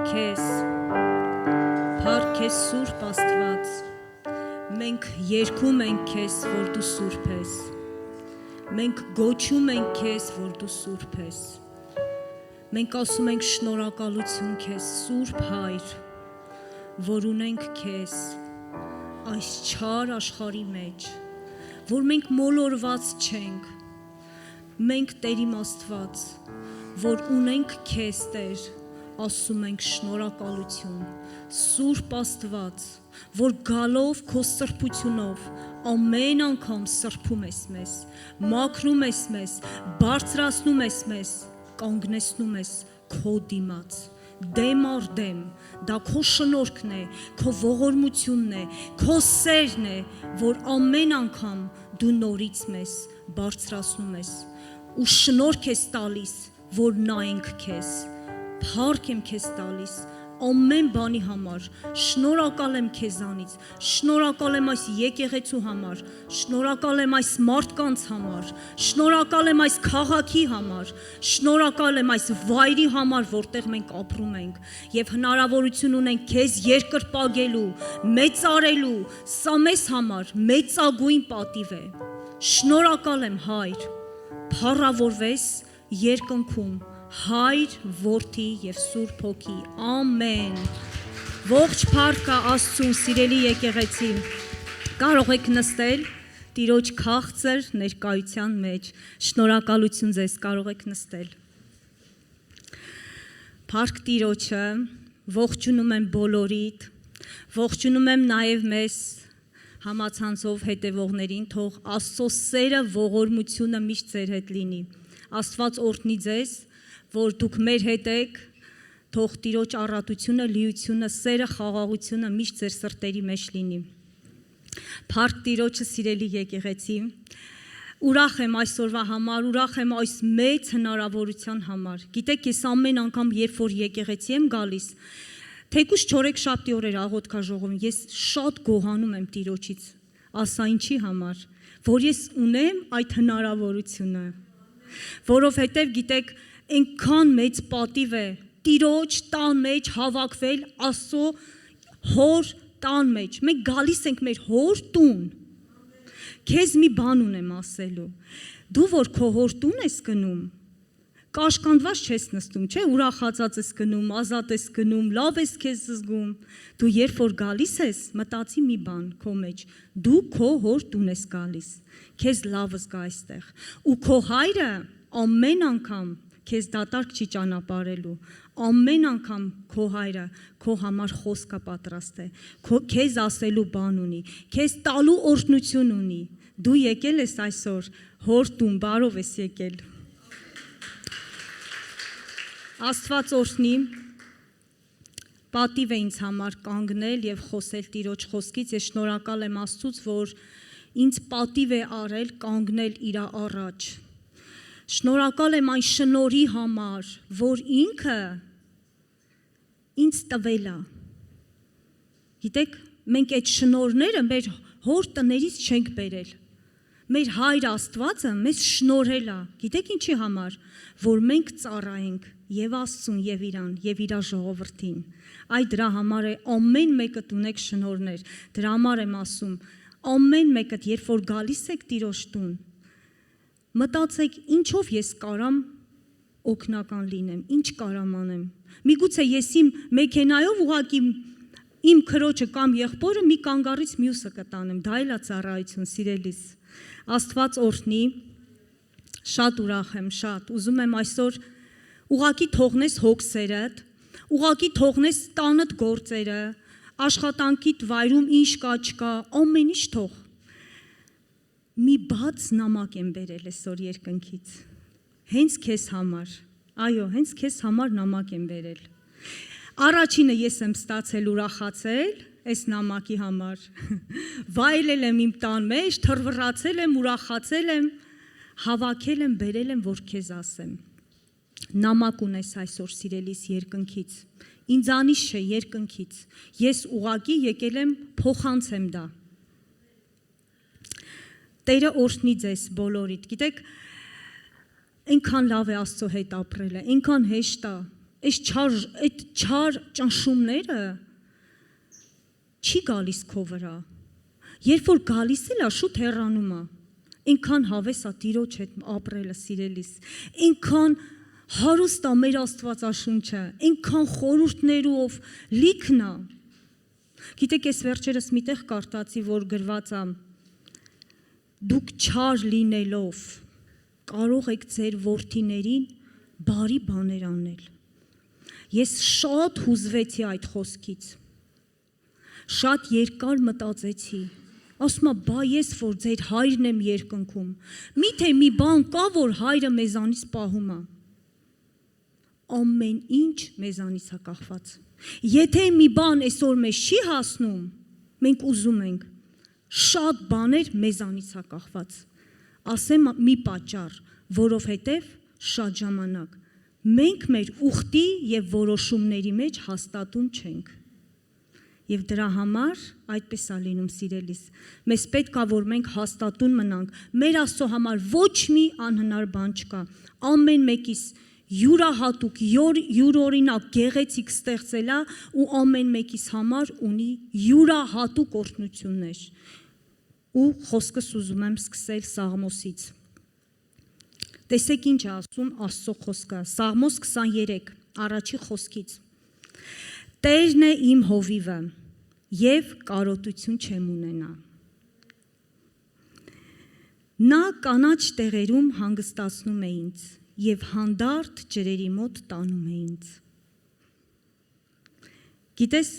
քեզ, փառք քեզ Սուրբ Աստված, մենք երգում ենք քեզ, որ դու Սուրբ ես, մենք գոչում ենք քեզ, որ դու Սուրբ ես, մենք ասում ենք շնորհակալություն քեզ, Սուրբ Հայր, որ ունենք քեզ այս չար աշխարհի մեջ, որ մենք մոլորված չենք, մենք Տեր իմ Աստված, որ ունենք քեզ Տեր, ասում ենք շնորհակալություն, Սուրբ Աստված, որ գալով քո սրբությունով ամեն անգամ սրբում ես մեզ, մաքրում ես մեզ, բարձրացնում ես մեզ, կանգնեցնում ես քո դիմաց, դեմ առ դեմ, դա քո շնորհքն է, քո ողորմությունն է, քո սերն է, որ ամեն անգամ դու նորից մեզ բարձրացնում ես ու շնորհք ես տալիս, որ նայենք քեզ, փառք եմ քեզ տալիս ամեն բանի համար, շնորհակալ եմ քեզանից, շնորհակալ եմ այս եկեղեցու համար, շնորհակալ եմ այս մարդկանց համար, շնորհակալ եմ այս քաղաքի համար, շնորհակալ եմ այս վայրի համար, որտեղ մենք ապրում ենք եւ հնարավորություն ունենք քեզ երկրպագելու, մեծարելու, սա մեզ համար մեծագույն պատիվ է։ Շնորհակալ եմ Հայր, փառավորվես երկնքում Հայր, Որդի և Սուրբ Հոգի, ամեն, ողջ փառքը Աստծուն, սիրելի եկեղեցի, կարող եք նստել Տիրոջ քաղցր ներկայության մեջ, շնորհակալություն ձեզ, կարող եք նստել, փառք Տիրոջը, ողջունում եմ բոլորիդ, ողջունում եմ նաև մեզ համացանցով հետևողներին, թող Աստծո սերը, ողորմությունը միշտ ձեր հետ լինի, Աստված օրհնի ձեզ, որ դուք մեր հետ եք, թող Տիրոջ առատությունը, լիությունը, սերը, խաղաղությունը միշտ ձեր սրտերի մեջ լինի։ Փառք Տիրոջը, սիրելի եկեղեցի, ուրախ եմ այսօրվա համար, ուրախ եմ այս մեծ հնարավորության համար։ Գիտեք, ես ամեն անգամ, երբ որ եկեղեցի եմ գալիս, թեկուզ չորեքշաբթի օրեր աղոթքաժողովում, ես շատ գոհանում եմ Տիրոջից, ասա ինչի համար, որ ես ունեմ այդ հնարավորությունը, որովհետև գիտեք, այնքան մեծ պատիվ է Տիրոջ տան մեջ հավաքվել Աստծո հոր տան մեջ, մենք գալիս ենք մեր հոր տուն, քեզ մի բան ունեմ ասելու, դու որ քո հոր տուն ես գնում, կաշկանդված չես նստում, չէ, ուրախացած ես գնում, ազատ ես գնում, լավ ես քեզ զգում, դու երբ որ գալիս ես, մտածի մի բան քո մեջ, դու քո հոր տուն ես գալիս, քեզ լավ զգա այստեղ, ու քո հայրը ամեն անգամ քեզ դատարկ չի ճանապարհելու, ամեն անգամ քո հայրը քո համար խոսք է պատրաստել, քեզ ասելու բան ունի, քեզ տալու օրհնություն ունի, դու եկել ես այսօր հոր տուն, բարով ես եկել։ Աստված օրհնի, պատիվ է ինձ համար կանգնել եւ խոսել Տիրոջ խոսքից, ես շնորհակալ եմ Աստծուց, որ ինձ պատիվ է արել կանգնել իր առաջ։ Շնորհակալ եմ այն շնորհի համար, որ ինքը ինձ տվել է։ Գիտեք, մենք այդ շնորհները մեր հոր տներից չենք բերել։ Մեր Հայր Աստվածը մեզ շնորհել է։ Գիտեք ինչի համար, որ մենք ծառայենք եւ Աստծուն եւ իրան եւ իր ժողովրդին։ Այ դրա համար է ամեն մեկը ունեք շնորհներ։ Դրա համար եմ ասում, ամեն մեկը երբ որ գալիս եք Տիրոջ տուն, մտածեք ինչով ես կարամ օգնական լինեմ, ինչ կարամ անեմ։ Միգուցե ես իմ մեքենայով ուղղակի իմ քրոջը կամ եղբորը մի կանգառից մյուսը կտանեմ, դա էլ է ծառայություն, սիրելիս։ Աստված օրհնի, շատ ուրախ եմ, շատ, ուզում եմ այսօր ուղղակի թողնես հոգսերդ, ուղղակի թողնես տանդ գործերը, աշխատանքիդ վայրում ինչ կա, չկա, ամեն ինչ թող։ Մի բաց նամակ եմ բերել այսօր երկնքից, հենց քեզ համար, այո, հենց քեզ համար նամակ եմ բերել, առաջինը ես եմ ստացել ուրախացել այս նամակի համար, վայելել եմ իմ տան մեջ, թռվռացել եմ, ուրախացել եմ, հավաքել եմ, բերել եմ, որ քեզ ասեմ, նամակ ունես այսօր սիրելիս երկնքից, ինձանից չէ երկնքից, ես ուղղակի եկել եմ փոխանցեմ դա, Տերը օրհնի ձեզ բոլորիդ, գիտեք, այնքան լավ է Աստծո հետ ապրելը, այնքան հեշտ է, այդ չար ճնշումները չի գալիս քո վրա։ Երբ որ գալիս է, շուտ հեռանում է։ Այնքան հավես է Տիրոջ հետ ապրելը, սիրելիս։ Այնքան հարուստ է մեր Աստվածաշունչը, այնքան խորհուրդներով լիքն է։ Գիտեք, ես վերջերս միտեղ կարդացի, որ գրված է. դուք չար լինելով կարող եք ձեր որդիներին բարի բաներ անել։ Ես շատ հուզվեցի այդ խոսքից։ Շատ երկար մտածեցի։ Ասում եմ, բա ես որ ձեր հայրն եմ երկնքում, միթե մի բան կա, որ հայրը մեզանից պահում է։ Ամեն ինչ մեզանից է կախված։ Եթե մի բան այսօր մեզ չի հասնում, մենք ուզում ենք, շատ բաներ մեզանից է կախված։ Ասեմ մի պատճառ, որովհետև շատ ժամանակ մենք մեր ուխտի եւ որոշումների մեջ հաստատուն չենք։ Եվ դրա համար այդպես է լինում, սիրելիս։ Մեզ պետք է, որ մենք հաստատուն մնանք։ Մեր Աստծո համար ոչ մի անհնար բան չկա։ Ամեն մեկիս յուրահատուկ, յուրօրինակ գեղեցիկ ստեղծել է ու ամեն մեկիս համար ունի յուրահատուկ օրհնություններ։ Ու խոսքս ուզում եմ սկսել Սաղմոսից։ Տեսեք ինչ ասում Աստծո խոսքը, Սաղմոս 23, առաջի խոսքից։ Տերն է իմ հովիվը, և կարոտություն չեմ ունենա։ Նա կանաչ տեղերում հանգստացնում է ինձ, և հանդարտ ջրերի մոտ տանում է ինձ։ Գիտես,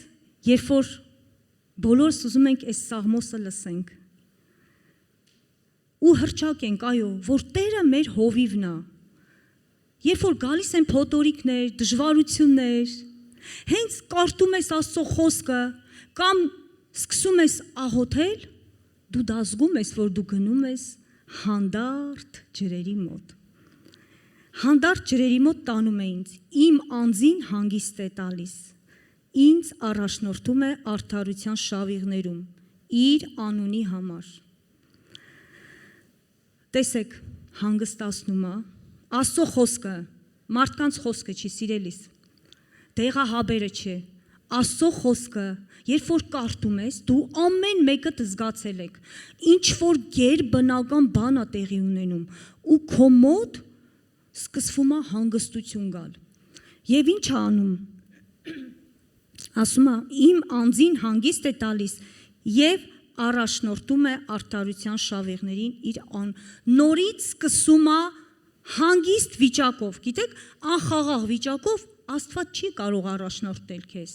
երբ որ բոլորս ուզում ենք այս Սաղմոսը լսենք, ու հռչակ ենք, այո, որ Տերը մեր հովիվն է, երբ որ գալիս են փոթորիկներ, դժվարություններ, հենց կարդում ես Աստծո խոսքը, կամ սկսում ես աղոթել, դու դա զգում ես, որ դու գնում ես հանդարտ ջրերի մոտ։ Հանդարտ ջրերի մոտ տանում է ինձ, իմ անձին հանգիստ է տալիս, ինձ առաջնորդում է արդարության շավիղներում, իր անունի համար։ Տեսեք, հանգստացնում է, Աստծո խոսքը, մարդկանց խոսքը չի, սիրելիս, դեղահաբերը չէ, Աստծո խոսքը, երբ որ կարդում ես, դու ամեն մեկը զգացել եք, ինչ որ գերբնական բան է տեղի ունենում, ու քո մոտ սկսվում է հանգստություն գալ։ Եվ ինչ է անում, ասում է, իմ անձին հանգիստ է տալիս և առաջնորդում է արդարության շավիղներին իր նորից սկսում է հանգիստ վիճակով, գիտեք, անխաղաղ վիճակով Աստված չի կարող առաջնորդել քեզ։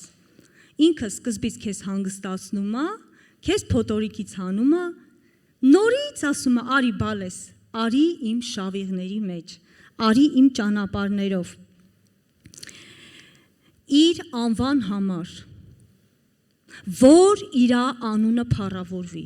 Ինքը սկզբից քեզ հանգստացնում է, քեզ փոթորիկից հանում է, նորից ասում է, արի բալես, արի իմ շավիղների մեջ, արի իմ ճանապարհներով։ Իր անվան համար, որ իր անունը փառավորվի։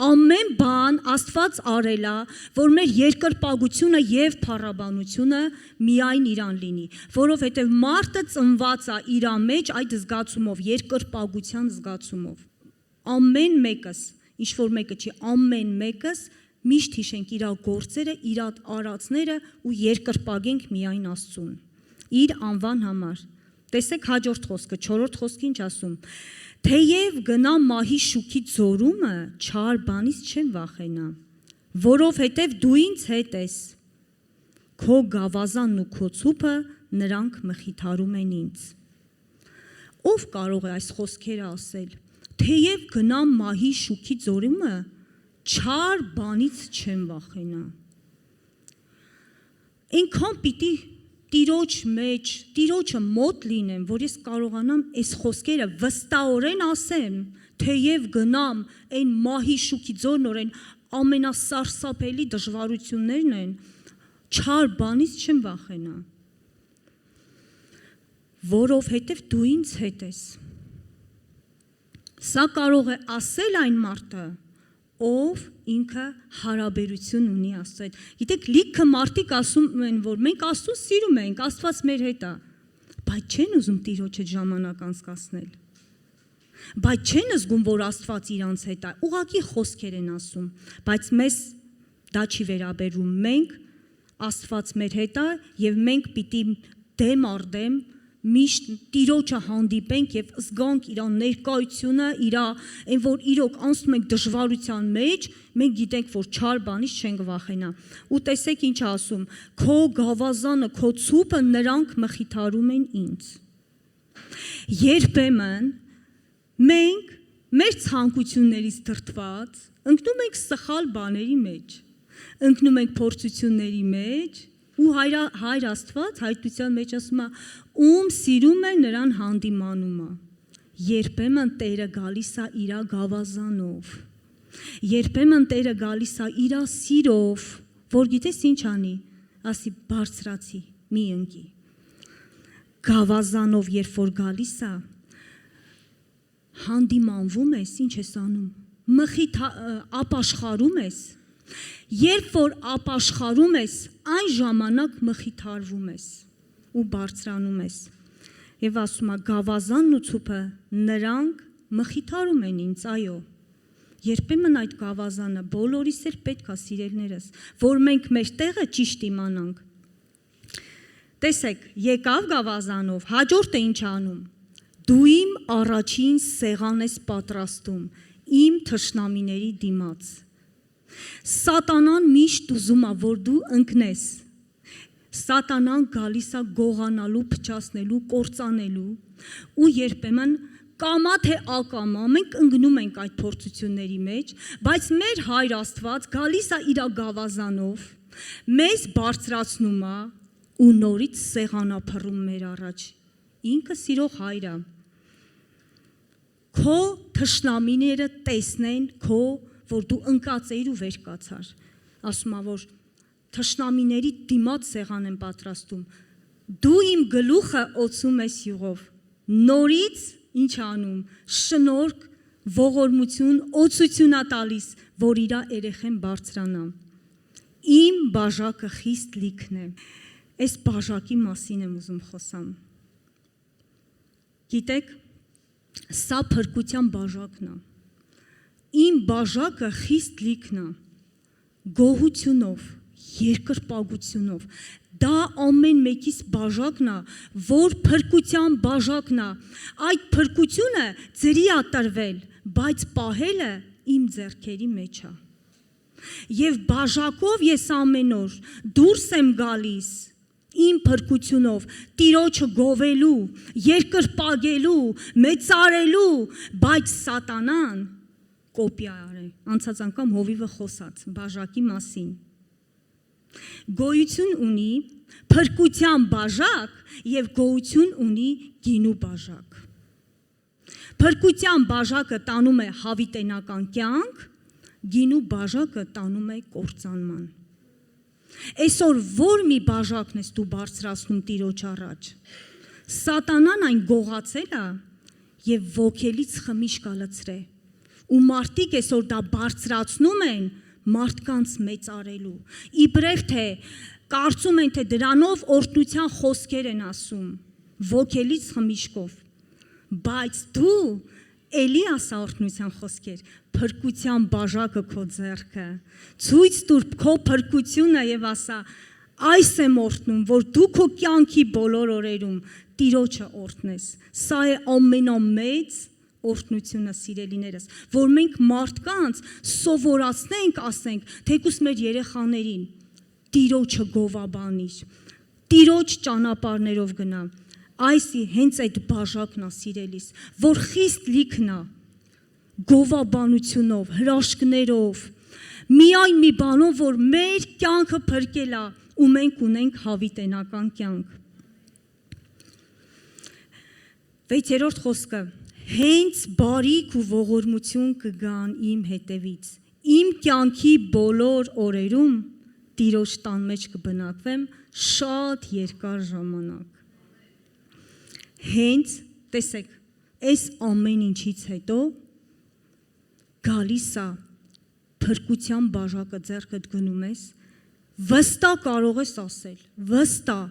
Ամեն բան Աստված արել է, որ մեր երկրպագությունը եւ փառաբանությունը միայն իրան լինի, որովհետեւ մարդը ծնված է իր մեջ այդ զգացումով, երկրպագության զգացումով։ Ամեն մեկս, ինչ որ մեկը չի, ամեն մեկս միշտ հիշենք իր գործերը, իր արածները ու երկրպագենք միայն Աստծուն։ Իր անվան համար։ Տեսեք հաջորդ խոսքը, 4-րդ խոսքը ինչ ասում։ Թեև գնամ մահի շուքի ձորումը, չար բանից չեմ վախենա, որովհետև դու ինձ հետ ես, քո գավազանն ու քո ցուփը նրանք մխիթարում են ինձ։ Ով կարող է այս խոսքերը ասել, թեև գնամ մահի շուքի ձորումը, չար բանից չեմ վախենա։ Այնքան պիտի Տիրոջ մեջ, Տիրոջը մոտ լինեմ, որ ես կարողանամ այս խոսքերը վստահորեն ասեմ, թեև գնամ այն մահի շուքի ձորն ամենասարսափելի դժվարություններն են, չար բանից չեմ վախենա, որովհետև դու ինձ հետ ես։ Սա կարող է ասել այն մարդը, ով ինքը հարաբերություն ունի Աստծո հետ։ Գիտեք, լիքը մարդիկ ասում են, որ մենք Աստծուն սիրում ենք, Աստված մեր հետ է, բայց չեն ուզում Տիրոջ հետ ժամանակ անցկасնել։ Բայց չեն զգում, որ Աստված իրանց հետ է, ուղղակի խոսքեր են ասում, բայց մեզ դա չի վերաբերում, մենք Աստված մեր հետ է եւ մենք պիտի դեմ առ դեմ միշտ Տիրոջը հանդիպենք եւ զգանք իր ներկայությունը, իր այն որ իրոք անցնում ենք դժվարության մեջ, մենք գիտենք որ չար բանից չենք վախենա։ Ու տեսեք ինչ ասում. քո գավազանը, քո ցուպը նրանք մխիթարում են ինձ։ Երբեմն մենք մեր ցանկություններից դրդված ընկնում ենք սխալ բաների մեջ, ընկնում ենք փորձությունների մեջ ու հայր Աստված հայտության մեջ ասում է ում սիրում է նրան հանդիմանում է։ Երբեմն Տերը գալիս է իր գավազանով, երբեմն Տերը գալիս է իր սիրով, որ գիտես ինչ անի, ասի բարձրացի, մի ընկի։ Գավազանով երբ որ գալիս է, հանդիմանվում ես, ինչ ես անում, ապաշխարում ես, երբ որ ապաշխարում ես, այն ժամանակ մխիթարվում ես ու բարձրանում ես։ Եվ ասում է գավազանն ու ցուպը նրանք մխիթարում են ինձ, այո։ Երբեմն այդ գավազանը բոլորիս էլ պետք է սիրելիներս, որ մենք մեր տեղը ճիշտ իմանանք։ Տեսեք, եկավ գավազանով, հաջորդը ինչ անում։ Դու իմ առաջին սեղան ես պատրաստում, իմ թշնամիների դիմաց։ Սատանան միշտ ուզում է, որ դու ընկնես։ Սատանան գալիս է գողանալու, փչացնելու, կործանելու ու երբեմն կամա թե ակամա մենք ընկնում ենք այդ փորձությունների մեջ, բայց մեր Հայր Աստված գալիս է իր գավազանով, մեզ բարձրացնում է ու նորից սեղանափռում մեր առաջ։ Ինքը սիրող Հայր է։ Քո թշնամիները տեսնեն քո, որ դու ընկած էիր ու վեր կացար։ Ասում է, որ թշնամիների դիմաց սեղան են պատրաստում։ Դու իմ գլուխը օծում ես յուղով։ Նորից ինչ անում, շնորհք, ողորմություն, օծություն է տալիս, որ իր երեխեն բարձրանա։ Իմ բաժակը խիստ լիքն է։ Այս բաժակի մասին եմ ուզում խոսամ։ Գիտեք, սա փրկության բաժակն է։ Իմ բաժակը խիստ լիքն է, գոհությունով, երկրպագությունով։ Դա ամեն մեկիս բաժակն է, որ փրկության բաժակն է։ Այդ փրկությունը ձերի է տրվել, բայց պահելը իմ ձեռքերի մեջ է։ Եվ բաժակով ես ամեն օր դուրս եմ գալիս իմ փրկությունով, Տիրոջը գովելու, երկրպագելու, մեծարելու, բայց սատանան կոպիա արել։ Անցած անգամ հովիվը խոսած բաժակի մասին։ Գոյություն ունի փրկության բաժակ եւ գոյություն ունի գինու բաժակ։ Փրկության բաժակը տանում է հավիտենական կյանք, գինու բաժակը տանում է կործանման։ Այսօր որ մի բաժակն ես դու բարձրացնում Տիրոջ առաջ։ Սատանան այն գողացել է եւ ոգելից խմիշկ ալցրե։ Ու մարդիկ այսօր դա բարձրացնում են մարդկանց մեծարելու։ Իբրև թե կարծում են թե դրանով օրհնության խոսքեր են ասում, ոգելից խմիշկով։ Բայց դու էլի ասա օրհնության խոսքեր, փրկության բաժակը քո ձեռքը, ցույց տուր քո փրկությունը եւ ասա, այս եմ օրհնում, որ դու քո կյանքի բոլոր օրերում Տիրոջը օրհնես։ Սա է ամենամեծ օրհնությունը, սիրելիներս, որ մենք մարդկանց սովորացնենք, ասենք, թեկուզ մեր երեխաներին, Տիրոջը գովաբանիր, Տիրոջ ճանապարհներով գնա։ Այս հենց այդ բաժակն է, սիրելիս, որ խիստ լիքն է, գովաբանությունով, հրաշքներով, միայն մի բանով, որ մեր կյանքը փրկել է ու մենք ունենք հավիտենական կյանք։ 6-րդ խոսքը. հենց բարիք ու ողորմություն կգան իմ հետևից, իմ կյանքի բոլոր օրերում Տիրոջ տան մեջ կբնակվեմ շատ երկար ժամանակ։ Հենց, տեսեք, այս ամեն ինչից հետո գալիս է փրկության բաժակը ձեռքդ գնում ես, վստահ կարող ես ասել, վստահ,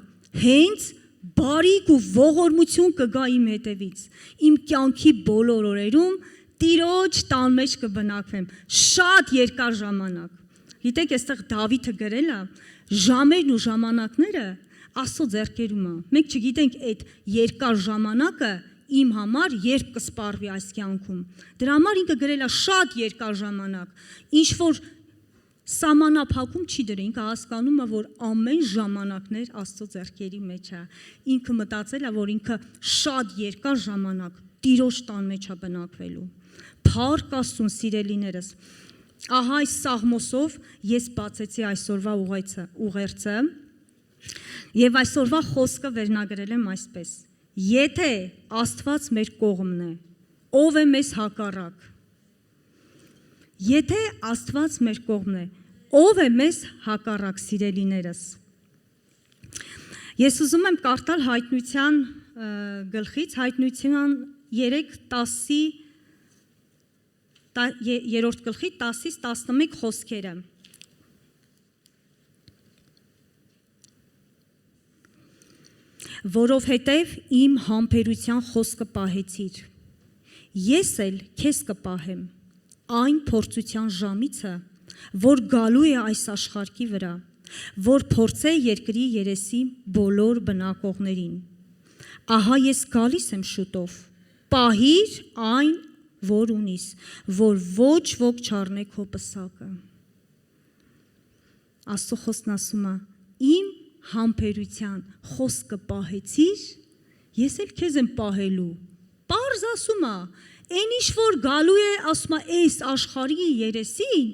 հենց բարիք ու ողորմություն կգա իմ հետևից, իմ կյանքի բոլոր օրերում Տիրոջ տան մեջ կբնակվեմ շատ երկար ժամանակ։ Գիտեք, այստեղ Դավիթը գրել է, ժամերն ու ժամանակները Աստծո ձեռքերում է։ Մենք չգիտենք այդ երկար ժամանակը իմ համար երբ կսպառվի այս կյանքում։ Դրա համար ինքը գրել է շատ երկար ժամանակ։ Ինչ որ սահմանափակում չի դրել, ինքը հասկանում է, որ ամեն ժամանակներ Աստծո ձեռքերի մեջ է։ Ինքը մտածել է, որ ինքը շատ երկար ժամանակ Տիրոջ տան մեջ է բնակվելու։ Փառք Աստծուն, սիրելիներս։ Ահա այս Սաղմոսով ես բացեցի այսօրվա ուղերձը եւ այսօրվա խոսքը վերնագրել եմ այսպես. Եթե Աստված մեր կողմն է, ով է մեզ հակառակ։ Եթե Աստված մեր կողմն է, ով է մեզ հակառակ, սիրելիներս։ Ես ուզում եմ կարդալ Հայտնության գլխից, Հայտնության 3:10-ի 3-րդ գլխի 10-ից 11 խոսքերը։ Որովհետև իմ համբերության խոսքը պահեցիր, ես էլ քեզ կպահեմ այն փորձության ժամիցը, որ գալու է այս աշխարհի վրա, որ փորձե երկրի երեսի բոլոր բնակողներին։ Ահա ես գալիս եմ շուտով, պահիր այն, որ ունիս, որ ոչ ոք չառնե քո պսակը։ Աստծո խոսքն ասում է. իմ համբերության խոսքը պահեցիր, ես էլ քեզ եմ պահելու։ Պարզ ասում է, այն ինչ որ գալու է, ասում է, այս աշխարհի երեսին,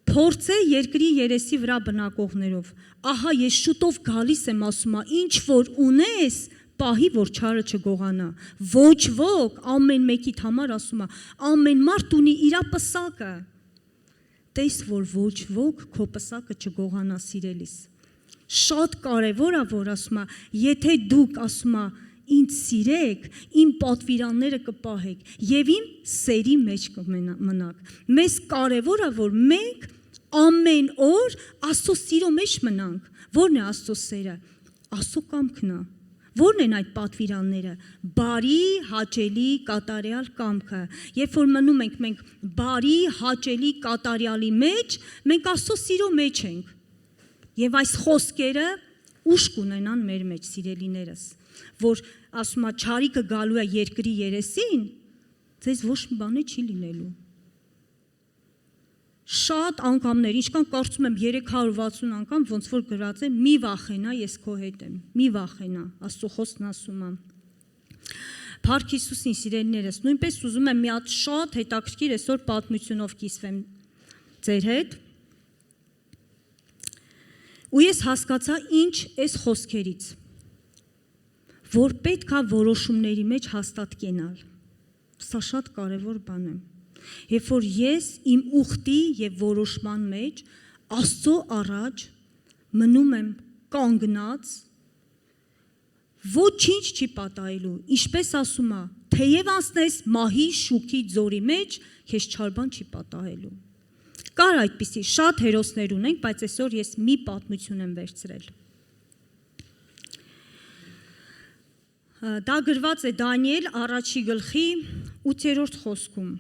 փորձե երկրի երեսի վրա բնակողներով։ Ահա ես շուտով գալիս եմ, ասում է, ինչ որ ունես, պահի, որ չարը չգողանա։ Ոչ ոք, ամեն մեկիդ համար ասում է, ամեն մարդ ունի իր պսակը։ Տես, որ ոչ ոք քո պսակը չգողանա, սիրելիս։ Շատ կարևոր է, որ ասում է, եթե դուք ասում է, ինձ սիրեք, իմ պատվիրանները կպահեք եւ իմ սերի մեջ կմնաք։ Մեզ կարևոր է, որ մենք ամեն օր Աստծո սիրո մեջ մնանք։ Ո՞րն է Աստծո սերը։ Աստծո կամքն է։ Ո՞րն են այդ պատվիրանները։ Բարի, հաճելի, կատարյալ կամքը։ Երբ որ մնում ենք մենք բարի, հաճելի, կատարյալի մեջ, մենք Աստծո սիրո մեջ ենք։ Եվ այս խոսքերը ուժ կունենան մեր մեջ, սիրելիներս, որ ասում է չարիքը գալու է երկրի երեսին, ձեզ ոչ մի բան չի լինելու։ Շատ անգամներ, ինչքան կարծում եմ 360 անգամ, ոնց որ գրած է, մի վախենա, ես քո հետ եմ, մի վախենա, Աստծո խոսքն ասում է։ Փառք Հիսուսին, սիրելիներս, նույնպես ուզում եմ մի հատ շատ հետաքրքիր այսօր պատմությունով կիսվեմ ձեր հետ։ Ու ես հասկացա ինչ այս խոսքերից, որ պետք է որոշումների մեջ հաստատ կենալ։ Սա շատ կարևոր բան է։ Երբ որ ես իմ ուխտի եւ որոշման մեջ Աստծո առաջ մնում եմ կանգնած, ոչինչ չի պատահելու, ինչպես ասում է, թեև անցնես մահի շուքի ձորի մեջ, քեզ չար բան չի պատահելու։ Կար այդպիսի շատ հերոսներ ունենք, բայց այսօր ես մի պատմություն եմ վերցրել։ Դա գրված է Դանիել առաջի գլխի 8-րդ խոսքում։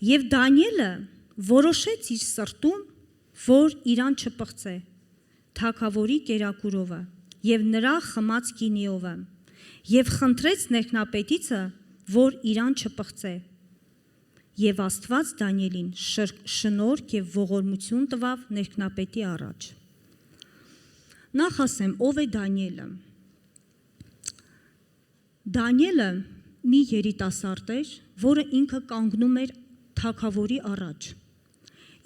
Եվ Դանիելը որոշեց իր սրտում, որ իրան չպղծե թագավորի կերակուրովը եւ նրա խմած գինիովը, եւ խնդրեց ներքնապետիցը, որ իրան չպղծե։ Եվ Աստված Դանիելին շնորհք եւ ողորմություն տվավ ներքնապետի առաջ։ Նախ ասեմ, ով է Դանիելը։ Դանիելը մի երիտասարդ էր, որը ինքը կանգնում էր թագավորի առաջ։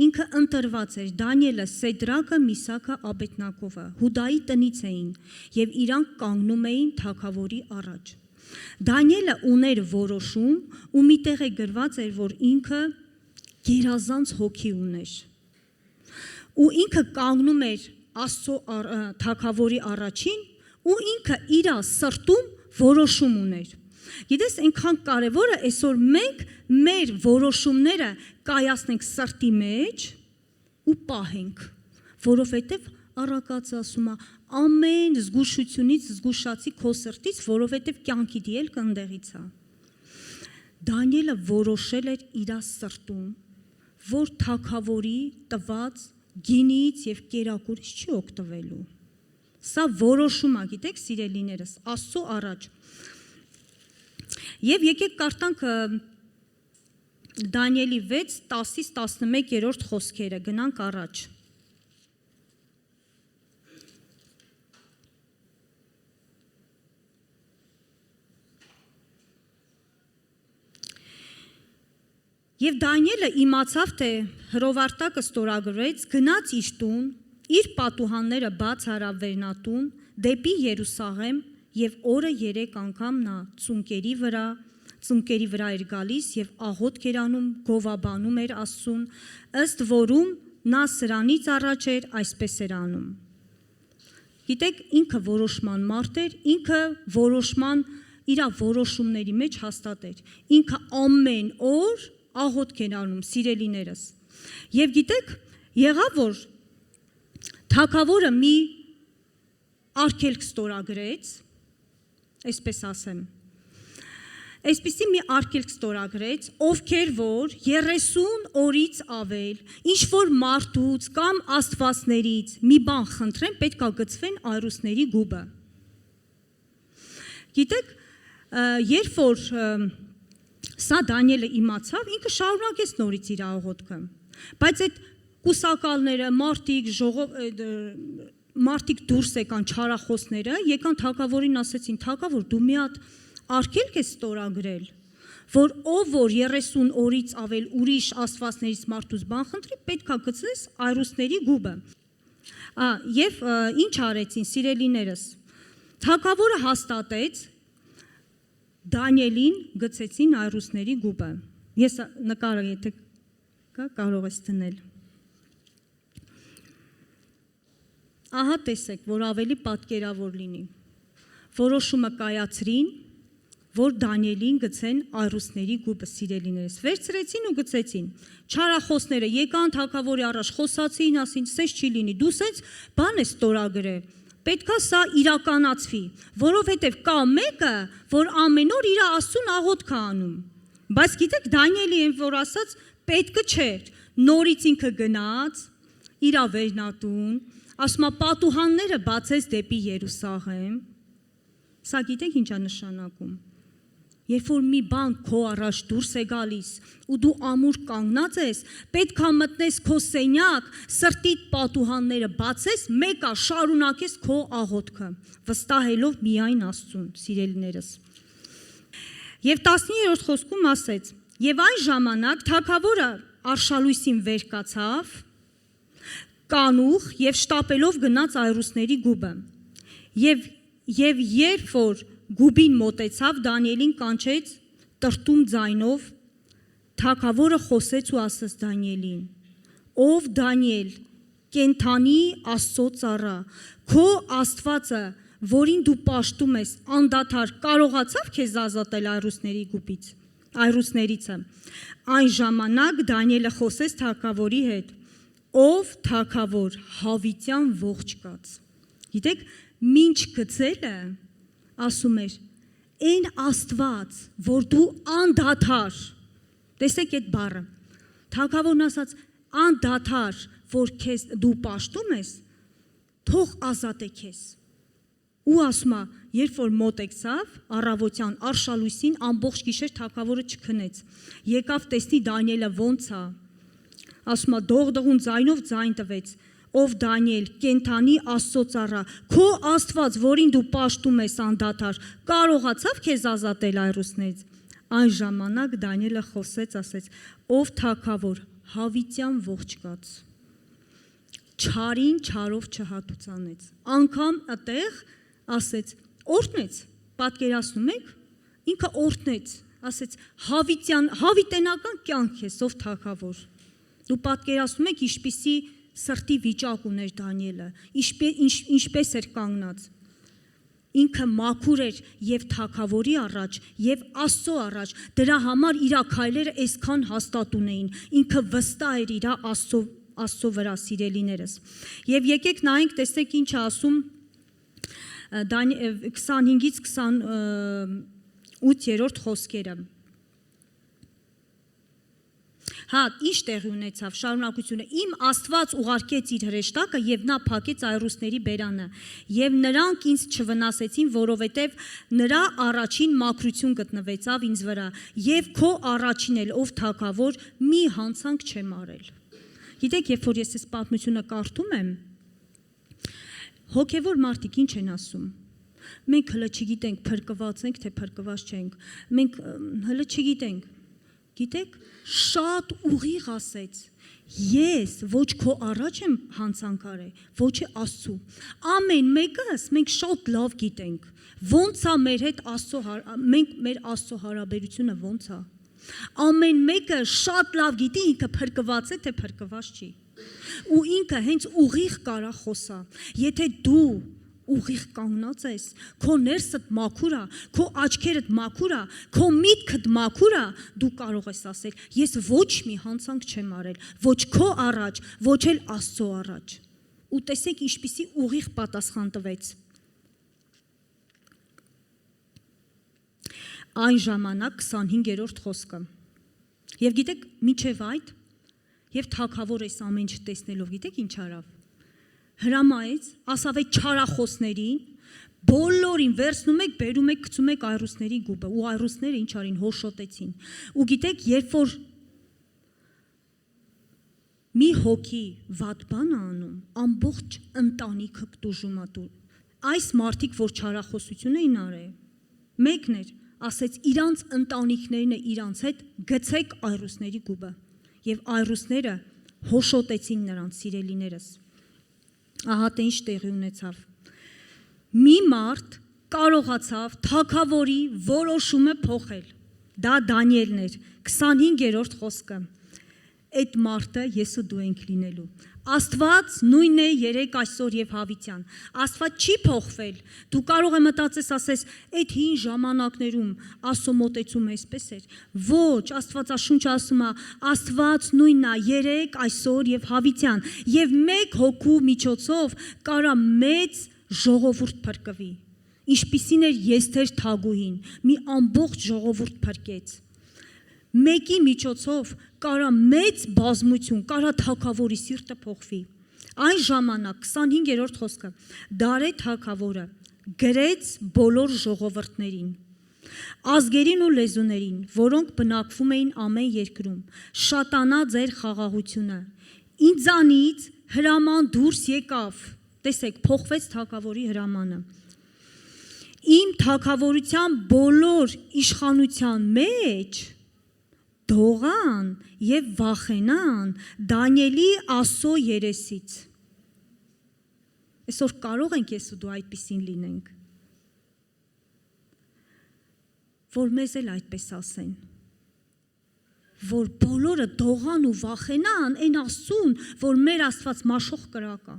Ինքը ընտրված էր, Դանիելը, Սեդրակը, Միսակը, Աբեդնագովը, Հուդայի տնից էին եւ իրանք կանգնում էին թագավորի առաջ։ Դանիելը ուներ որոշում ու միտեղ է գրված էր, որ ինքը գերազանց հոգի ուներ։ Ու ինքը կանգնում էր Աստծո թագավորի առաջին ու ինքը իր սրտում որոշում ուներ։ Գիտես, այնքան կարևոր է այսօր մենք մեր որոշումները կայացնենք սրտի մեջ ու պահենք, որովհետև առակացը ասում է ամեն զգուշությունից զգուշացի քո սրտից, որովհետև կյանքիդ ելքը ընդեղից է։ Դանիելը որոշել էր իր սրտում, որ թագավորի տված գինից եւ կերակուրից չի օգտվելու։ Սա որոշում է, գիտեք, սիրելիներս, Աստծո առաջ։ Եվ եկեք կարդանք Դանիելի 6:10-ից 11-րդ խոսքերը, գնանք առաջ։ Եվ Դանիելը իմացավ, թե հրովարտակը ստորագրվեց, գնաց իր տուն, իր պատուհանները բաց արավ վերնատուն, դեպի Երուսաղեմ, եւ օրը 3 անգամ նա ծունկերի վրա էր գալիս եւ աղոթք էր անում, գովաբանում էր Աստծուն, ըստ որում նա սրանից առաջ էր այսպես էր անում։ Գիտեք, ինքը որոշման մարդ էր, ինքը որոշման իր որոշումների մեջ հաստատ էր։ Ինքը ամեն օր աղոթք էր անում, սիրելիներս։ Եվ գիտեք, եղավ որ թագավորը մի արգելք ստորագրեց, այսպես ասեմ, այսպիսի մի արգելք ստորագրեց, ովքեր որ 30 օրից ավել, ինչ որ մարդուց կամ աստվածներից մի բան խնդրեն, պետք է գցվեն այրուսների գուբը։ Գիտեք, երբ որ սա Դանիելը իմացավ, ինքը շարունակեց նորից իր աղոթքը, բայց այդ կուսակալները, մարդիկ դուրս եկան չարախոսները, եկան թագավորին ասեցին, թագավոր, դու մի հատ արգելք ես ստորագրել, որ ով որ 30 օրից ավել ուրիշ աստվածներից մարդուց բան խնդրի, պետք է գցես այրուսների գուբը։ Եվ ինչ արեցին, սիրելիներս, թագավորը հաստատեց, Դանիելին գցեցին այրուսների գուբը։ Ես նկարը, եթե կարող ես դնել։ Ահա տեսեք, որ ավելի պատկերավոր լինի։ Որոշումը կայացրին, որ Դանիելին գցեն այրուսների գուբը, սիրելիներս։ Վերցրեցին ու գցեցին։ Չարախոսները եկան թագավորի առաջ, խոսացին, ասին, սենց չի լինի, դու սենց բան ես ստորագրել։ Պետքա սա իրականացվի, որովհետև կա մեկը, որ ամեն օր իր Աստծուն աղոթք է անում։ Բայց գիտեք, Դանիելի են որ ասաց, պետքը չէր, նորից ինքը գնաց, իր վերնատուն, ասում է պատուհանները բացեց դեպի Երուսաղեմ։ Սա գիտեք ինչ է նշանակում։ Երբ որ մի բան քո առաջ դուրս է գալիս ու դու ամուր կանգնած ես, պետք է մտնես քո սենյակ, սրտիդ պատուհանները բացես, մեկը շարունակես քո աղոթքը, վստահելով միայն Աստծուն, սիրելիներս։ Եվ 10-րդ խոսքում ասեց. «Եվ այն ժամանակ թագավորը արշալույսին վեր կացավ, կանուխ եւ շտապելով գնաց այրուսների գուբը։ Եվ երբ որ գուբին մոտեցավ, Դանիելին կանչեց տրտում ձայնով, թագավորը խոսեց ու ասաց Դանիելին. «Ով Դանիել, կենթանի Աստծո ծառա, քո Աստվածը, որին դու պաշտում ես, անդադար կարողացավ քեզ ազատել այրուսներից»։ Այն ժամանակ Դանիելը խոսեց թագավորի հետ. «Ով թագավոր, հավիտյան ողջ կաց»։ Գիտեք, մինչ գցելը ասում էր, այն Աստված, որ դու անդադար, տեսեք այդ բառը, թագավորն ասաց, անդադար, որ քեզ դու պաշտում ես, թող ազատե քեզ։ Ու ասում է, երբ որ մոտեցավ առավոտյան արշալույսին, ամբողջ գիշեր թագավորը չքնեց։ Եկավ տեսնի Դանիելը ոնց է, ասում է, դողդողուն ձայնով ձայն տվեց. «Ով Դանիել, կենթանի Աստծո ծառա, քո Աստված, որին դու պաշտում ես անդադար, կարողացավ քեզ ազատել այրուսներից»։ Այն ժամանակ Դանիելը խոսեց, ասեց. «Ով թագավոր, հավիտյան ողջ կաց»։ Չարին չարով չհատուցանեց։ Անգամ այդտեղ ասեց, օրհնեց, պատկերացնում եք, ինքը օրհնեց, ասեց հավիտենական կյանք ես, ով թագավոր։ Դու պատկերացնում եք ինչպիսի սրտի վիճակ ուներ Դանիելը, ինչպես էր կանգնած։ Ինքը մաքուր էր եւ թագավորի առաջ, եւ Աստծո առաջ, դրա համար իր քայլերը այսքան հաստատ ունեին, ինքը վստահ էր իր Աստծո վրա, սիրելիներս։ Եվ եկեք նայենք, տեսեք ինչ է ասում 25-ից 28-րդ խոսքերը։ Հա, ինչ տեղի ունեցավ, շարունակությունը։ Իմ Աստված ուղարկեց իր հրեշտակը եւ նա փակեց այրուսների բերանը։ Եվ նրանք ինձ չվնասեցին, որովհետեւ նրա առաջին մաքրություն գտնվեցավ ինձ վրա, եւ քո առաջին էլ ով թագավոր մի հանցանք չեմ արել։ Գիտեք, երբ որ ես այս պատմությունը կարդում եմ, հոգևոր մարդիկ ինչ են ասում։ Մենք հələ չգիտենք փրկված ենք, թե փրկված չենք։ Մենք հələ չգիտենք։ Գիտեք, շատ ուղիղ ասեց։ Ես ոչ քո առաջ եմ հանցանք արել, ոչ է Աստծու։ Ամեն մեկս մենք շատ լավ գիտենք։ Ոնց է մեր հետ Աստծո մեր Աստծո հարաբերությունը ոնց է։ Ամեն մեկը շատ լավ գիտի ինքը փրկված է, թե փրկված չի։ Ու ինքը հենց ուղիղ կարա խոսա։ Եթե դու ուղիղ կանգնած ես, քո ներսդ մաքուր է, քո աչքերդ մաքուր է, քո միտքդ մաքուր է, դու կարող ես ասել, ես ոչ մի հանցանք չեմ արել, ոչ քո առաջ, ոչ էլ Աստծո առաջ։ Ու տեսեք ինչպիսի ուղիղ պատասխան տվեց։ Այն ժամանակ 25-րդ խոսքը։ Եվ գիտեք, միջև այդ, եւ թագավոր այս ամեն ինչ տեսնելով, գիտեք ինչ արավ։ Հրամայեց, ասավ այդ չարախոսներին, բոլորին վերցնում եք, բերում եք, գցում եք այրուսների գուբը, ու այրուսները ինչ արին, հոշոտեցին։ Ու գիտեք, երբ որ մի հոգի վատ բան է անում, ամբողջ ընտանիքը կտուժում է դու։ Այս մարդիկ, որ չարախոսություն էին արել, մեկն էր, ասեց իրանց ընտանիքներն է իրանց հետ գցեք այրուսների գուբը եւ այրուսները հոշոտեցին նրանց սիրելիներս։ Ահա թե ինչ տեղի ունեցավ։ Մի մարդ կարողացավ թագավորի որոշումը փոխել։ Դա Դանիելն էր, 25-րդ խոսքը։ Այդ մարդը ես ու դու ենք լինելու։ Աստված նույնն է երեք այսօր եւ հավիտյան։ Աստված չի փոխվել։ Դու կարող ես մտածես, ասես, այդ հին ժամանակներում Աստծո մոտեցումը այսպես էր։ Ոչ, Աստվածաշունչը ասում է, Աստված նույնն է երեք այսօր եւ հավիտյան։ Եվ մեկ հոգու միջոցով կարա մեծ ժողովուրդ փրկվի։ Ինչպիսին էր Եստեր թագուհին, մի ամբողջ ժողովուրդ փրկեց։ Մեկի միջոցով կարա մեծ բազմություն, կարա թագավորի սիրտը փոխվի։ Այն ժամանակ 25-րդ խոսքը Դարե թագավորը գրեց բոլոր ժողովուրդներին, ազգերին ու լեզուներին, որոնք բնակվում էին ամեն երկրում, շատանա ձեր խաղաղությունը։ Ինձանից հրաման դուրս եկավ, տեսեք, փոխվեց թագավորի հրամանը։ Իմ թագավորության բոլոր իշխանության մեջ դողան եւ վախենան Դանիելի Աստծո երեսից։ Այսօր կարող ենք ես ու դու այդպեսին լինենք, որ մեզ էլ այդպես ասեն, որ բոլորը դողան ու վախենան այն Աստծուն, որ մեր Աստված մաշող կրակ է։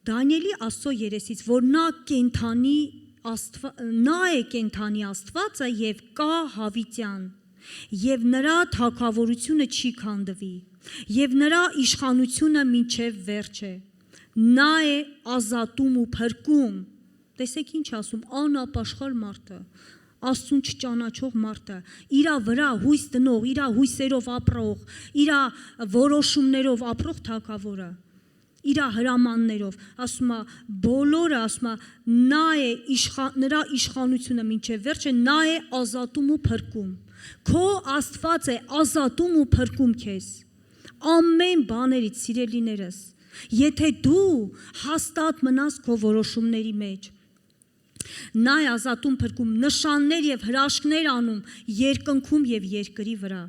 Դանիելի Աստծո երեսից, որ նա կենթանի նա է կենթանի Աստվածը եւ կա հավիտյան, եւ նրա թագավորությունը չի քանդվի, եւ նրա իշխանությունը մինչեւ վերջ է։ Նա է ազատում ու փրկում։ Տեսեք ինչ ասում, անապաշխար մարդը, Աստծուն չճանաչող մարդը, իրա վրա հույս դնող, իրա հույսերով ապրող, իրա որոշումներով ապրող թագավորը։ Իրա հրամաններով, ասում է, բոլորը ասում է, նա է նրա իշխանությունը մինչև վերջը, նա է ազատում ու փրկում։ Քո Աստված է ազատում ու փրկում քեզ։ Ամեն բաներից, սիրելիներս, եթե դու հաստատ մնաս քո որոշումների մեջ, նա է ազատում փրկում, նշաններ եւ հրաշքներ անում երկնքում եւ երկրի վրա,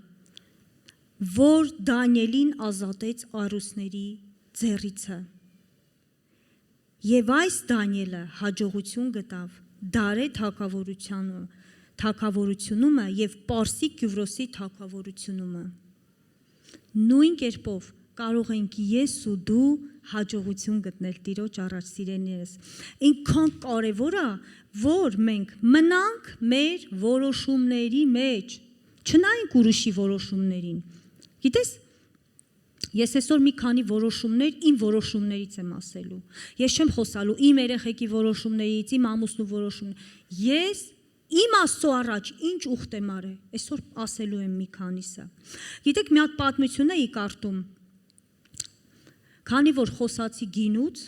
որ Դանիելին ազատեց առուսների ձեռիցը։ Եվ այս Դանիելը հաջողություն գտավ Դարե թագավորությունումը եւ Պարսի Կիվրոսի թագավորությունումը։ Նույն կերպով կարող ենք ես ու դու հաջողություն գտնել Տիրոջ առաջ, սիրելիներս։ Այնքան կարևոր է, որ մենք մնանք մեր որոշումների մեջ, չնայենք ուրիշի որոշումներին։ Գիտես, ես այսօր մի քանի որոշումներ իմ որոշումներից եմ ասելու։ Ես չեմ խոսալու իմ երեխեքի որոշումներից, իմ ամուսնու որոշումներից։ Ես Իմ Աստծո առաջ ինչ ուխտ եմ արել, այսօր ասելու եմ մի քանիսը։ Գիտեք, մի հատ պատմություն էի կարդում, քանի որ խոսացի գինուց,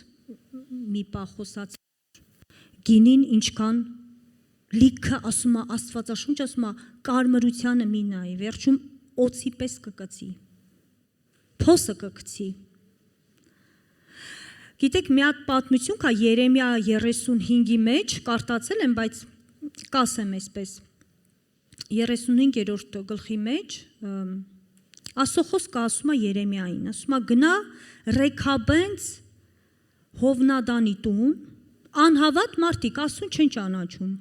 մի պահ խոսացի գինին ինչքան լիքը ասում է Աստվածաշունչ, ասում է կարմրությանը մի նայի, վերջում օծի պես կկծի, փոսը կգցի։ Գիտեք, մի հատ պատմություն կա Երեմիա 35-ի մեջ, կարդացել եմ, բայց կասեմ այսպես, 35-րդ գլխի մեջ, Աստծո խոսքը ասում է Երեմիային, ասում է գնա Ռեքաբենց Հովնադանի տուն, անհավատ մարդիկ Աստծուն չեն ճանաչում։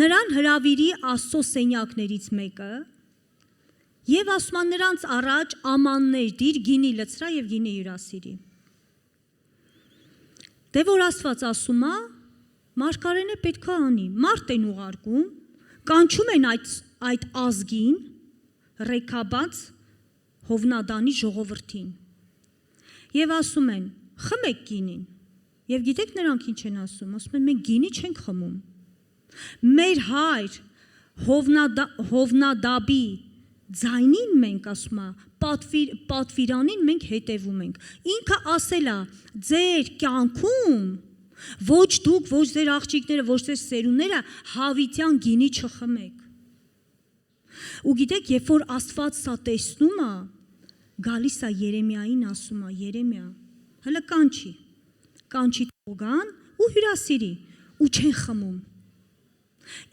Նրան հրավիրի Աստծո սենյակներից մեկը եւ ասում է նրանց առաջ ամաններ դիր գինի լցրա եւ գինի հյուրասիրի։ Դե որ Աստված ասում է, մարգարենը պետք է անի, մարդ են ուղարկում, կանչում են այդ ազգին, Ռեքաբաց Հովնադանի ժողովրդին։ Եվ ասում են, խմեք գինին։ Եվ գիտեք նրանք ինչ են ասում, ասում են մենք գինի չենք խմում։ Մեր հայր Հովնադաբի ձայնին մենք ասում է, պատվիրանին մենք հետևում ենք։ Ինքը ասել է, ձեր կյանքում ոչ դուք, ոչ ձեր աղջիկները, ոչ ձեր սերունդները հավիտյան գինի չխմեք։ Ու գիտեք, երբ որ Աստված սա տեսնում է, գալիս է Երեմիային ասում է, Երեմիա, հələ կանչի թողան ու հյուրասիրի ու չեն խմում։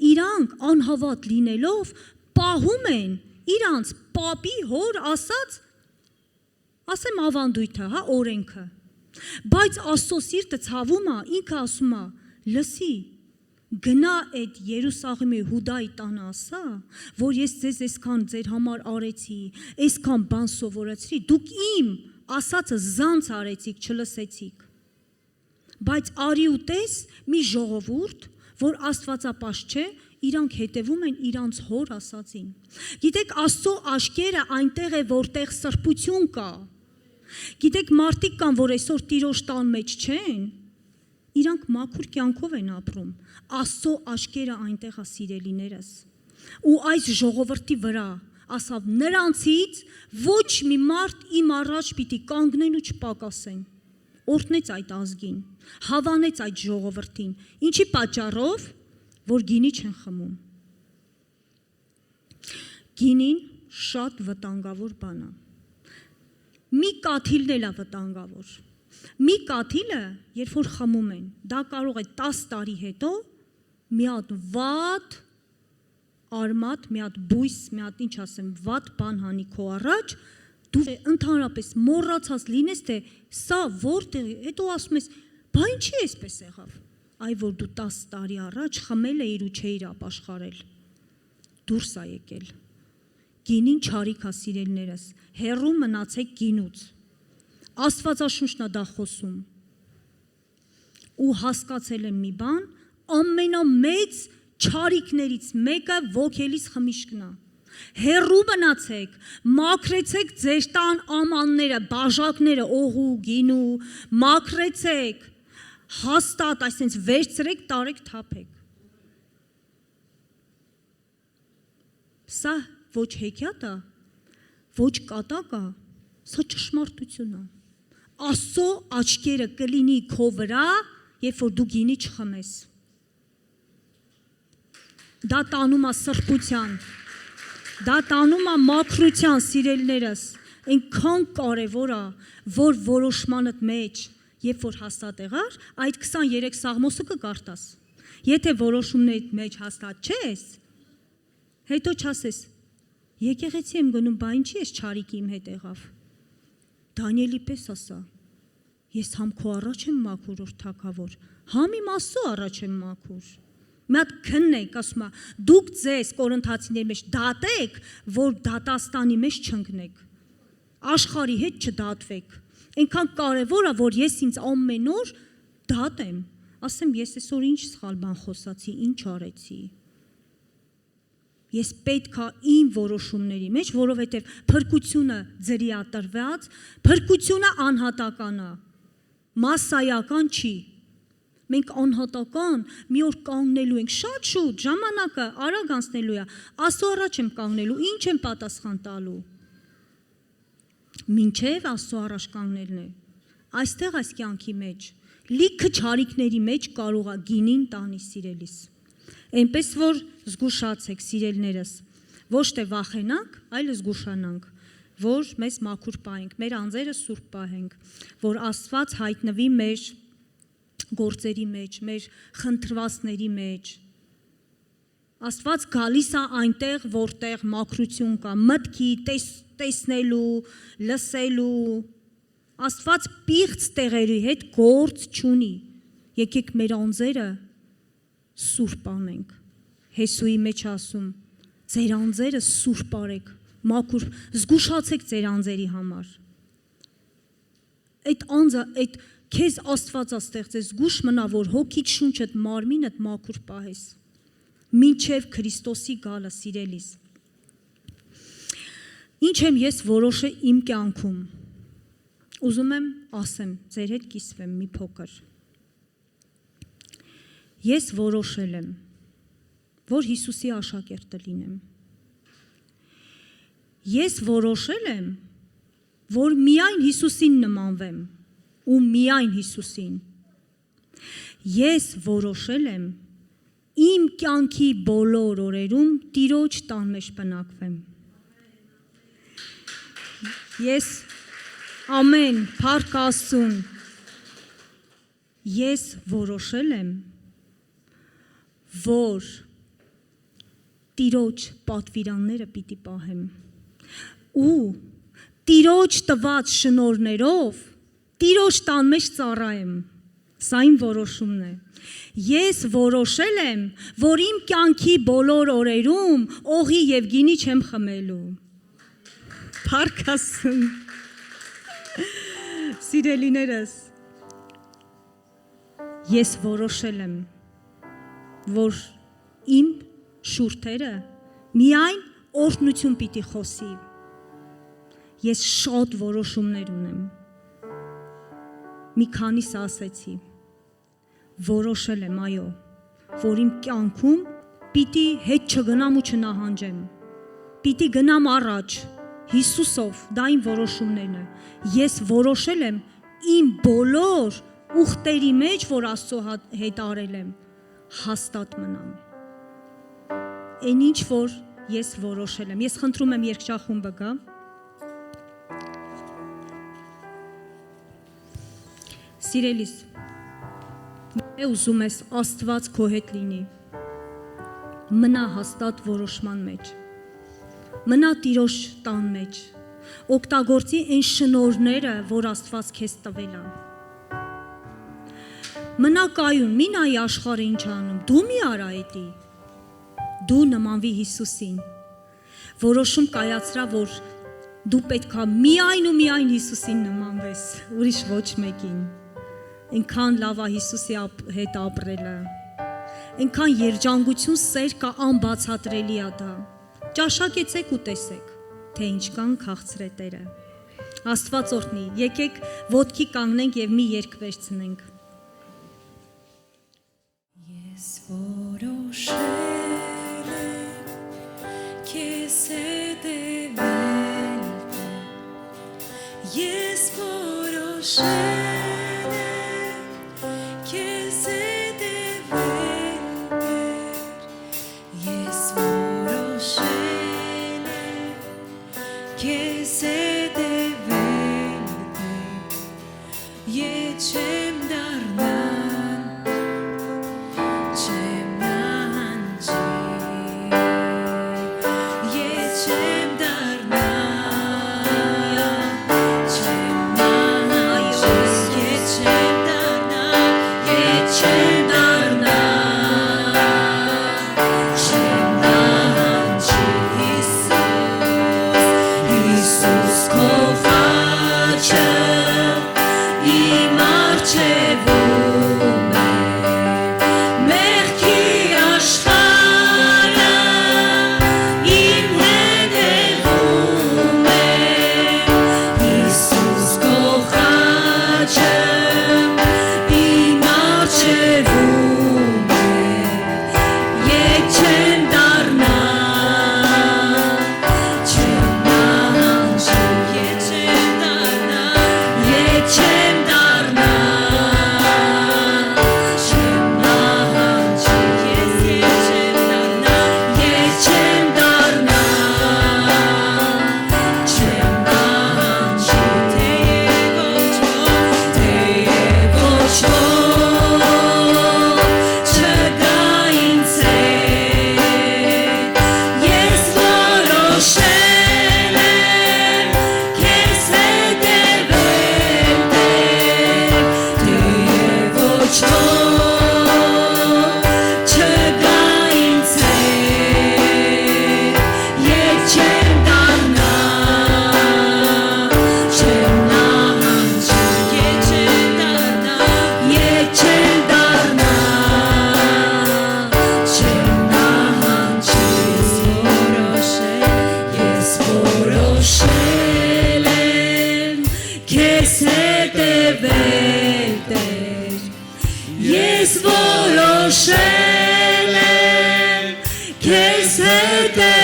Իրանք անհավատ լինելով պահում են իրանց պապի հոր ասած, ասեմ ավանդույթը, հա, օրենքը։ Բայց Աստծո սիրտը ցավում է, ինքը ասում է, լսի, գնա այդ Երուսաղեմի Հուդայի տանը ասա, որ ես ձեզ այսքան ձեր համար արեցի, այսքան բան սովորեցրի, դուք իմ ասածը զանց արեցիք, չլսեցիք։ Բայց արի ու տես մի ժողովուրդ, որ Աստվածապաշտ չէ, իրանք հետևում են իրանց հոր ասածին։ Գիտեք, Աստծո աշկերը այնտեղ է, որտեղ սրբություն կա։ Գիտեք, մարդիկ կան, որ այսօր Տիրոջ տան մեջ չեն, իրանք մաքուր կյանքով են ապրում։ Աստծո աշկերը այնտեղ է, սիրելիներս։ Ու այս ժողովրդի վրա ասավ, նրանցից ոչ մի մարդ իմ առաջ պիտի կանգնեն ու չպակասեն։ Օրհնեց այդ ազգին, հավանեց այդ ժողովրդին, ինչի պատճառով, որ գինի չեն խմում։ Գինին շատ վտանգավոր բան է։ Մի կաթիլն էլ է վտանգավոր։ Մի կաթիլը, երբ որ խմում են, դա կարող է 10 տարի հետո մի հատ վատ արմատ, մի հատ բույս, մի հատ ինչ ասեմ, վատ բան հանի քո առաջ, դու ընդհանրապես մոռացած լինես, թե սա որտեղ է, հետո ասում ես, բա ինչի էսպես եղավ։ Այ որ դու 10 տարի առաջ խմել էիր ու չէիր ապաշխարել։ Դուրս ա եկել։ Գինին չարիք է, սիրելիներս, հեռու մնացեք գինուց։ Աստվածաշունչն է դա խոսում։ Ու հասկացել եմ մի բան, ամենամեծ չարիքներից մեկը ոգելից խմիչքն է։ Հեռու մնացեք, մաքրեցեք ձեր տան ամանները, բաժակները, օղու, գինու, մաքրեցեք, հաստատ, այսինքն վերցրեք, տարեք, թափեք։ Սա ոչ հեքիաթ է, ոչ կատակ է, սա ճշմարտություն է։ Աստծո աչքերը կլինի քո վրա, երբ որ դու գինի չխմես։ Դա տանում է սրբության, դա տանում է մաքրության, սիրելիներս, այնքան կարևոր է, որ որոշմանդ մեջ, երբ որ հաստատ եղար, այդ 23 Սաղմոսը կկարդաս։ Եթե որոշումների մեջ հաստատ չես, հետո չասես, եկեղեցի եմ գնում, բա ինչի ես չարիք իմ հետ եղավ։ Դանիելի պես ասա, ես համ քո առաջ եմ մաքուր, որ թագավոր, համ իմ Աստծո առաջ եմ մաքուր։ Մի հատ քննեք, ասում է, դուք ձեզ Կորինթացիների մեջ դատեք, որ դատաստանի մեջ չընկնեք։ Աշխարհի հետ չդատվեք։ Այնքան կարևոր է, որ ես ինձ ամեն օր դատեմ, ասեմ, ես այսօր ինչ սխալ բան խոսացի, ինչ արեցի։ Ես պետք է իմ որոշումների մեջ, որովհետև փրկությունը ձրի է տրված, փրկությունը անհատական է, մասսայական չի։ Մենք անհատական մի օր կանգնելու ենք, շատ շուտ, ժամանակը արագ անցնելու է, Աստծո առաջ եմ կանգնելու, ինչ եմ պատասխան տալու։ Մինչև Աստծո առաջ կանգնելն է։ Այստեղ այս կյանքի մեջ, լիքը չարիքների մեջ կարող է գինին տանի սիրելիս։ Այնպես որ զգուշացեք սիրելներս, ոչ թե վախենանք, այլ զգուշանանք, որ մեզ մաքուր պահենք, մեր անձերը սուրբ պահենք, որ Աստված հայտնվի մեր գործերի մեջ, մեր խնդրվածների մեջ։ Աստված գալիս է այնտեղ, որտեղ մաքրություն կա, մտքի, տեսնելու, լսելու։ Աստված պիղծ տեղերի հետ գործ չունի։ Եկեք մեր անձերը սուրբ անենք։ Հեսուի մեջ ասում, ձեր անձերը սուրբ արեք, մաքուր, զգուշացեք ձեր անձերի համար։ Այդ անձը, այդ քեզ Աստված է ստեղծել, զգուշ մնա, որ հոգիդ, շունչդ, մարմինդ մաքուր պահես։ Մինչև Քրիստոսի գալը, սիրելիս։ Ինչ եմ ես որոշել իմ կյանքում։ Ուզում եմ ասեմ, ձեր հետ կիսվեմ մի փոքր։ Ես որոշել եմ, որ Հիսուսի աշակերտը լինեմ։ Ես որոշել եմ, որ միայն Հիսուսին նմանվեմ ու միայն Հիսուսին։ Ես որոշել եմ իմ կյանքի բոլոր օրերում Տիրոջ տան մեջ բնակվեմ։ Ես ամեն փառք Աստծուն։ Ես որոշել եմ, որ Տիրոջ պատվիրանները պիտի պահեմ ու Տիրոջ տված շնորհներով Տիրոջ տան մեջ ծառայեմ։ Սա իմ որոշումն է։ Ես որոշել եմ, որ իմ կյանքի բոլոր օրերում օղի եւ գինի չեմ խմելու։ Փառք Աստծուն։ Սիրելիներս, ես որոշել եմ, որ իմ շուրթերը միայն օրհնություն պիտի խոսի։ Ես շատ որոշումներ ունեմ։ Մի քանիս ասեցի, որոշել եմ, այո, որ իմ կյանքում պիտի հետ չգնամ ու չնահանջեմ, պիտի գնամ առաջ, Հիսուսով, դա իմ որոշումներն է, ես որոշել եմ իմ բոլոր ուխտերի մեջ, որ Աստծո հետ արել եմ, հաստատ մնամ, այն ինչ, որ ես որոշել եմ, ես խնդրում եմ երգչախումբը գա, սիրելիս, ուզում ես Աստված քո հետ լինի, մնա հաստատ որոշման մեջ, մնա Տիրոջ տան մեջ, օգտագործի այն շնորհները, որ Աստված քեզ տվել է։ Մնա կայուն, մի նայի աշխարհը ինչ անում, դու մի արա էդի, դու նմանվի Հիսուսին, որոշում կայացրա, որ դու պետքա միայն ու միայն Հիսուսին նմանվես, ուրիշ ոչ մեկին։ Այնքան լավ է Հիսուսի հետ ապրելը, այնքան երջանկություն սեր կա անբացատրելի է դա։ Ճաշակեցեք ու տեսեք, թե ինչ կան քաղցրետերը։ Աստված օրհնի, եկեք ոտքի կանգնենք եւ մի երգ վերցնենք։ Ես որոշել եմ քեզ հետևել, ես որոշել Աշխարհը իմ հետևում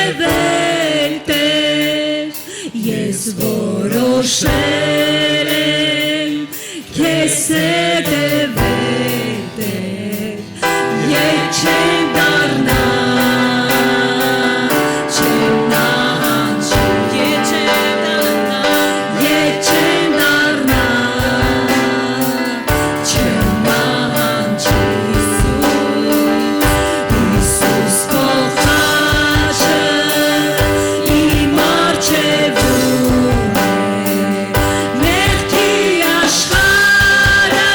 հետևել Տեր, ես որոշել եմ քեզ հետևել Տեր, ետ չեմ դառնա, չեմ նահանջի, ետ չեմ դառնա, չեմ նահանջի, Հիսուս քո խաչը իմ առջևում է, մեղքի աշխարհը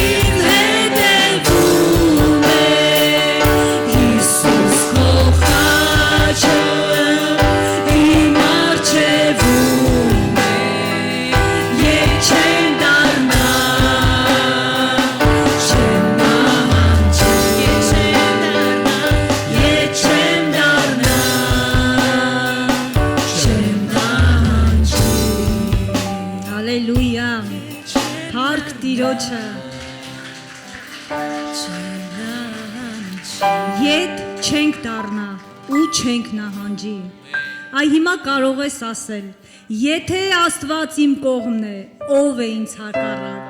իմ հետևում է, Հիսուս քո խաչը իմ առջևում է, ետ չեմ դառնա, չեմ նահանջի, ետ չեմ դառնա, չեմ նահանջի։ Հալելույա, փառք Տիրոջը։ Ետ չենք դառնա ու չենք նահանջի։ Այ հիմա կարող ես ասել, եթե Աստված իմ կողմն է, ով է ինձ հակառակ։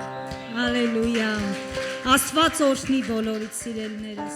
Հալելույա։ Աստված օրհնի բոլորիդ սիրելիներս։